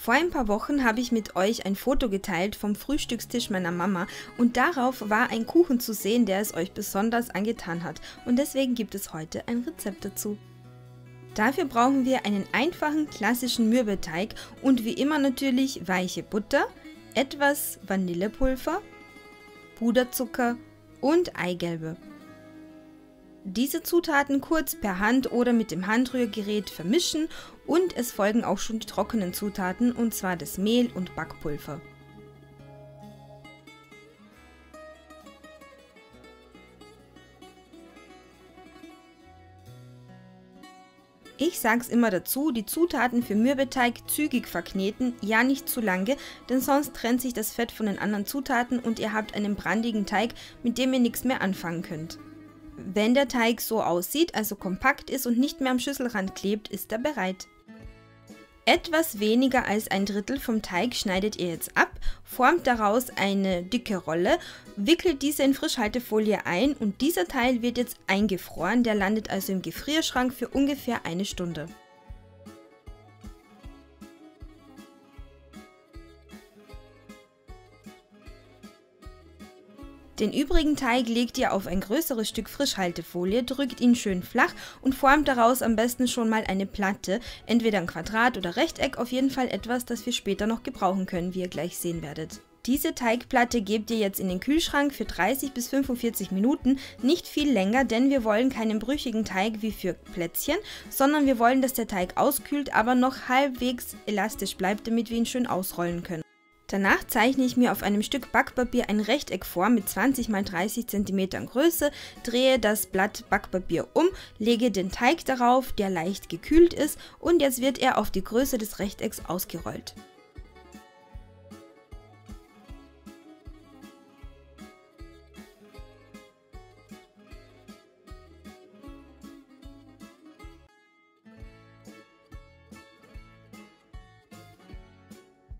Vor ein paar Wochen habe ich mit euch ein Foto geteilt vom Frühstückstisch meiner Mama und darauf war ein Kuchen zu sehen, der es euch besonders angetan hat und deswegen gibt es heute ein Rezept dazu. Dafür brauchen wir einen einfachen klassischen Mürbeteig und wie immer natürlich weiche Butter, etwas Vanillepulver, Puderzucker und Eigelbe. Diese Zutaten kurz per Hand oder mit dem Handrührgerät vermischen und es folgen auch schon die trockenen Zutaten und zwar das Mehl und Backpulver. Ich sag's immer dazu, die Zutaten für Mürbeteig zügig verkneten, ja nicht zu lange, denn sonst trennt sich das Fett von den anderen Zutaten und ihr habt einen brandigen Teig, mit dem ihr nichts mehr anfangen könnt. Wenn der Teig so aussieht, also kompakt ist und nicht mehr am Schüsselrand klebt, ist er bereit. Etwas weniger als ein Drittel vom Teig schneidet ihr jetzt ab, formt daraus eine dicke Rolle, wickelt diese in Frischhaltefolie ein und dieser Teil wird jetzt eingefroren, der landet also im Gefrierschrank für ungefähr eine Stunde. Den übrigen Teig legt ihr auf ein größeres Stück Frischhaltefolie, drückt ihn schön flach und formt daraus am besten schon mal eine Platte, entweder ein Quadrat oder Rechteck, auf jeden Fall etwas, das wir später noch gebrauchen können, wie ihr gleich sehen werdet. Diese Teigplatte gebt ihr jetzt in den Kühlschrank für 30 bis 45 Minuten, nicht viel länger, denn wir wollen keinen brüchigen Teig wie für Plätzchen, sondern wir wollen, dass der Teig auskühlt, aber noch halbwegs elastisch bleibt, damit wir ihn schön ausrollen können. Danach zeichne ich mir auf einem Stück Backpapier ein Rechteck vor mit 20 x 30 cm Größe, drehe das Blatt Backpapier um, lege den Teig darauf, der leicht gekühlt ist und jetzt wird er auf die Größe des Rechtecks ausgerollt.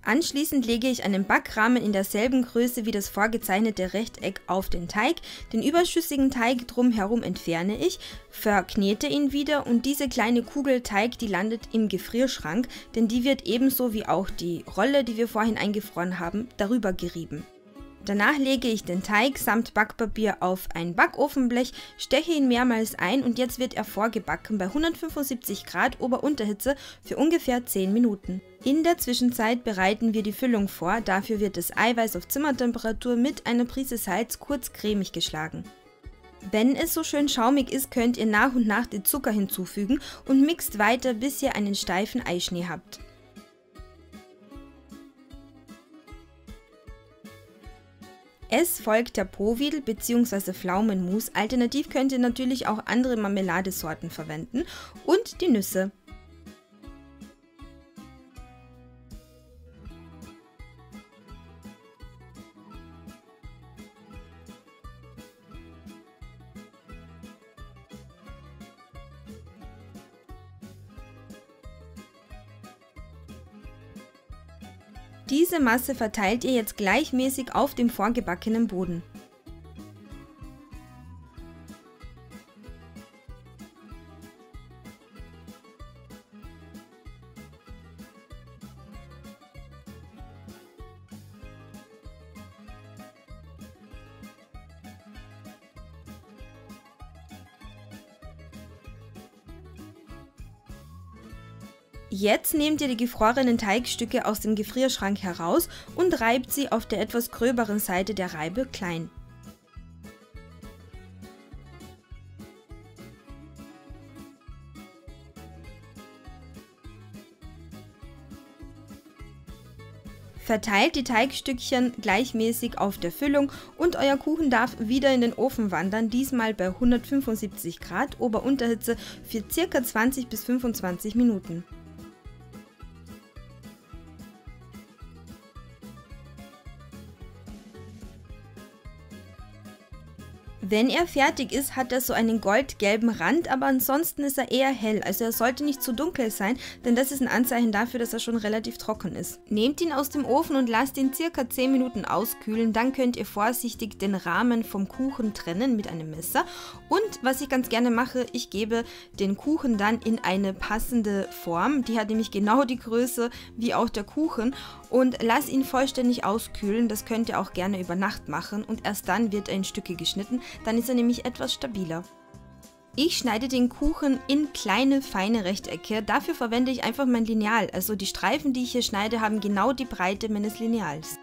Anschließend lege ich einen Backrahmen in derselben Größe wie das vorgezeichnete Rechteck auf den Teig. Den überschüssigen Teig drumherum entferne ich, verknete ihn wieder und diese kleine Kugel Teig, die landet im Gefrierschrank, denn die wird ebenso wie auch die Rolle, die wir vorhin eingefroren haben, darüber gerieben. Danach lege ich den Teig samt Backpapier auf ein Backofenblech, steche ihn mehrmals ein und jetzt wird er vorgebacken bei 175 Grad Ober-Unterhitze für ungefähr 10 Minuten. In der Zwischenzeit bereiten wir die Füllung vor, dafür wird das Eiweiß auf Zimmertemperatur mit einer Prise Salz kurz cremig geschlagen. Wenn es so schön schaumig ist, könnt ihr nach und nach den Zucker hinzufügen und mixt weiter, bis ihr einen steifen Eischnee habt. Es folgt der Povidel bzw. Pflaumenmus, alternativ könnt ihr natürlich auch andere Marmeladesorten verwenden und die Nüsse. Diese Masse verteilt ihr jetzt gleichmäßig auf dem vorgebackenen Boden. Jetzt nehmt ihr die gefrorenen Teigstücke aus dem Gefrierschrank heraus und reibt sie auf der etwas gröberen Seite der Reibe klein. Verteilt die Teigstückchen gleichmäßig auf der Füllung und euer Kuchen darf wieder in den Ofen wandern, diesmal bei 175 Grad Ober-Unterhitze für ca. 20 bis 25 Minuten. Wenn er fertig ist, hat er so einen goldgelben Rand, aber ansonsten ist er eher hell. Also er sollte nicht zu dunkel sein, denn das ist ein Anzeichen dafür, dass er schon relativ trocken ist. Nehmt ihn aus dem Ofen und lasst ihn circa 10 Minuten auskühlen. Dann könnt ihr vorsichtig den Rahmen vom Kuchen trennen mit einem Messer. Und was ich ganz gerne mache, ich gebe den Kuchen dann in eine passende Form. Die hat nämlich genau die Größe wie auch der Kuchen. Und lass ihn vollständig auskühlen. Das könnt ihr auch gerne über Nacht machen. Und erst dann wird er in Stücke geschnitten. Dann ist er nämlich etwas stabiler. Ich schneide den Kuchen in kleine, feine Rechtecke. Dafür verwende ich einfach mein Lineal. Also die Streifen, die ich hier schneide, haben genau die Breite meines Lineals.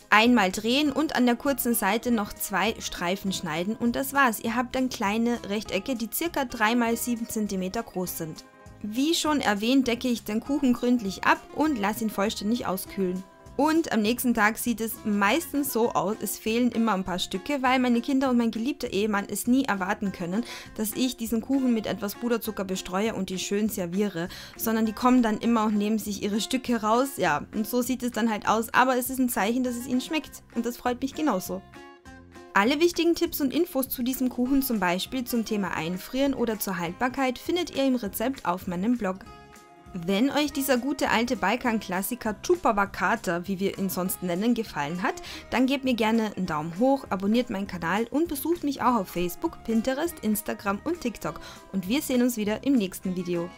Einmal drehen und an der kurzen Seite noch 2 Streifen schneiden und das war's. Ihr habt dann kleine Rechtecke, die ca. 3 x 7 cm groß sind. Wie schon erwähnt, decke ich den Kuchen gründlich ab und lasse ihn vollständig auskühlen. Und am nächsten Tag sieht es meistens so aus, es fehlen immer ein paar Stücke, weil meine Kinder und mein geliebter Ehemann es nie erwarten können, dass ich diesen Kuchen mit etwas Puderzucker bestreue und die schön serviere, sondern die kommen dann immer und nehmen sich ihre Stücke raus, ja, und so sieht es dann halt aus, aber es ist ein Zeichen, dass es ihnen schmeckt und das freut mich genauso. Alle wichtigen Tipps und Infos zu diesem Kuchen, zum Beispiel zum Thema Einfrieren oder zur Haltbarkeit, findet ihr im Rezept auf meinem Blog. Wenn euch dieser gute alte Balkan-Klassiker Chupa Vakata, wie wir ihn sonst nennen, gefallen hat, dann gebt mir gerne einen Daumen hoch, abonniert meinen Kanal und besucht mich auch auf Facebook, Pinterest, Instagram und TikTok. Und wir sehen uns wieder im nächsten Video.